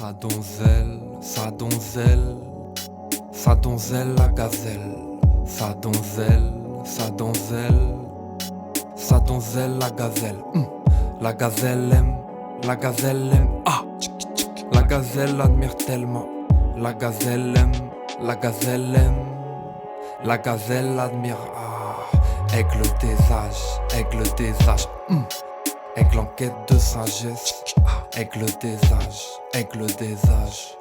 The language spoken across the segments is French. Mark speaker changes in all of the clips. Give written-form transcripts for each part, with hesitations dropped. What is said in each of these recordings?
Speaker 1: Sa donzelle, sa donzelle, sa donzelle la gazelle. Sa donzelle, sa donzelle, sa donzelle la gazelle. La gazelle aime, la gazelle aime. Ah, la gazelle admire tellement. La gazelle aime, la gazelle aime. La gazelle admire. Ah, aigle des âges, aigle des âges. Aigle en quête de sagesse. Aigle des âges, aigle des âges.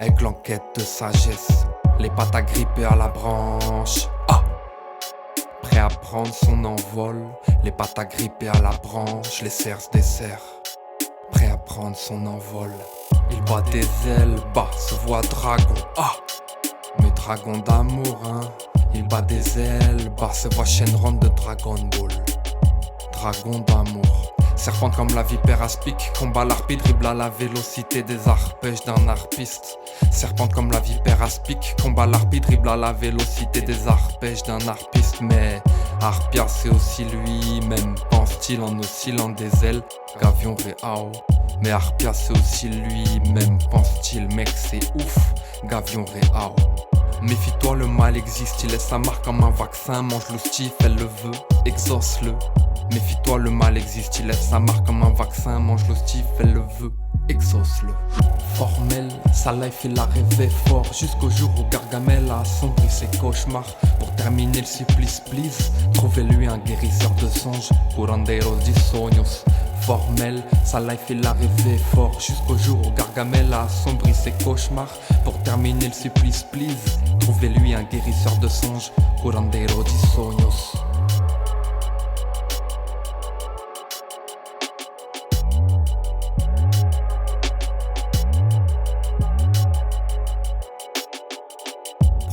Speaker 1: Aigle en quête de sagesse. Les pattes agrippées à la branche. Ah, prêt à prendre son envol. Les pattes agrippées à la branche. Les cerfs se desserrent. Prêt à prendre son envol. Il bat des ailes, bas, se voit dragon. Ah, mais dragon d'amour, hein. Il bat des ailes, bas, se voit Shenron de Dragon Ball. Dragon d'amour. Serpente comme la vipère aspic, combat l'arpie, dribble à la vélocité des arpèges d'un harpiste. Serpente comme la vipère aspic, combat l'arpie, dribble à la vélocité des arpèges d'un harpiste. Mais Harpia c'est aussi lui-même, pense-t-il en oscillant des ailes, Gavion Réao. Mais Harpia c'est aussi lui-même, pense-t-il, mec c'est ouf, Gavion Réao. Méfie-toi, le mal existe, il laisse sa marque comme un vaccin. Mange l'hostif, elle le veut, exauce-le. Méfie-toi, le mal existe, il laisse sa marque comme un vaccin. Mange l'hostif, elle le veut, exauce-le. Formel, sa life il a rêvé fort, jusqu'au jour où Gargamel a assombri ses cauchemars. Pour terminer le supplice, please, trouvez-lui un guérisseur de songes. Curanderos de sueños. Formel, sa life il a rêvé fort, jusqu'au jour où Gargamel a assombri ses cauchemars. Pour terminer le supplice, please, trouvez-lui un guérisseur de songes. Curanderos de sueños.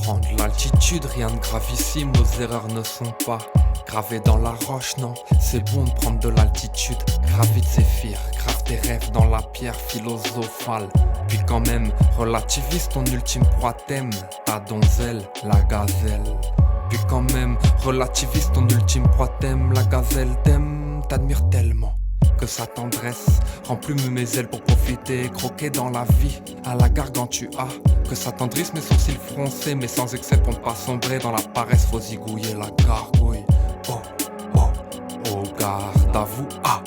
Speaker 1: Prendre l'altitude, rien de gravissime, nos erreurs ne sont pas gravées dans la roche, non. C'est bon de prendre de l'altitude, gravite Zéphyr, grave tes rêves dans la pierre philosophale. Puis quand même, relativise ton ultime proie t'aime, ta donzelle, la gazelle. Puis quand même, relativise ton ultime proie t'aime, la gazelle t'aime, t'admire tellement que sa tendresse rend plume mes ailes pour profiter, croquer dans la vie à la gargantua. Que ça tendrisse mes sourcils froncés, mais sans excès pour ne pas sombrer dans la paresse. Faut zigouiller la gargouille. Oh, oh, oh, garde à vous. Ah,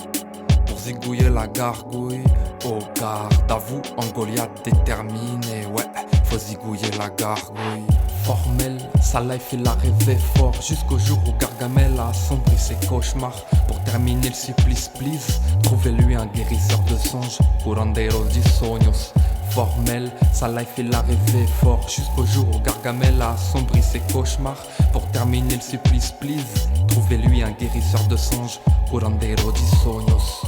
Speaker 1: pour zigouiller la gargouille. Oh, garde à vous, en Goliath déterminé. Ouais, faut zigouiller la gargouille. Formel, sa life il a rêvé fort, jusqu'au jour où Gargamel a assombri ses cauchemars. Pour terminer le supplice, please, trouvez-lui un guérisseur de songes. Curanderos de sueños. Formel, sa life il a rêvé fort, jusqu'au jour où Gargamel a assombri ses cauchemars. Pour terminer le supplice, please, trouvez-lui un guérisseur de songes. Curanderos de sueños.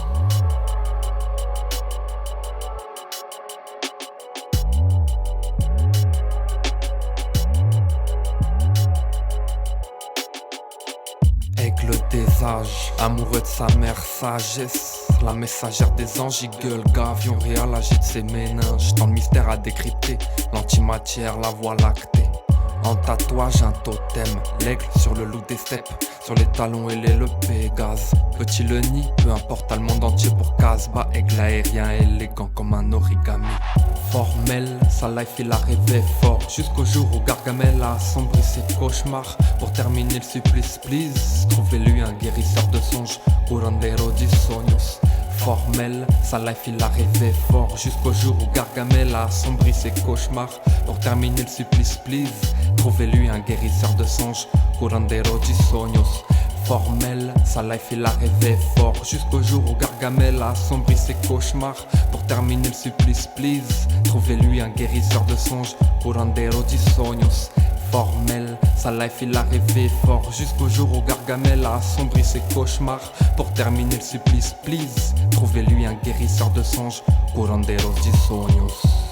Speaker 1: Aigle des âges, amoureux de sa mère sagesse, la messagère des anges, il gueule, Gavion Réal agite ses méninges. Tant de mystère à décrypter, l'antimatière, la voie lactée. En tatouage un totem, l'aigle sur le loup des steppes, sur les talons ailés le Pégase. Petit le nid, peu importe, à le monde entier pour Casbah. Aigle aérien élégant comme un origami. Formel, sa life il a rêvé fort, jusqu'au jour où Gargamel a assombri ses cauchemars. Pour terminer le supplice, please, trouvez-lui un guérisseur de songes. Curanderos de sueños. Formel, sa life il a rêvé fort, jusqu'au jour où Gargamel a assombri ses cauchemars. Pour terminer le supplice, please, trouvez-lui un guérisseur de songes. Curanderos de sueños. Formel, sa life il a rêvé fort, jusqu'au jour où Gargamel a assombri ses cauchemars. Pour terminer le supplice, please, trouvez-lui un guérisseur de songes. Curanderos de sueños. Formel, sa life il a rêvé fort, jusqu'au jour où Gargamel a assombri ses cauchemars. Pour terminer le supplice, please, trouvez-lui un guérisseur de songes. Curanderos de sueños.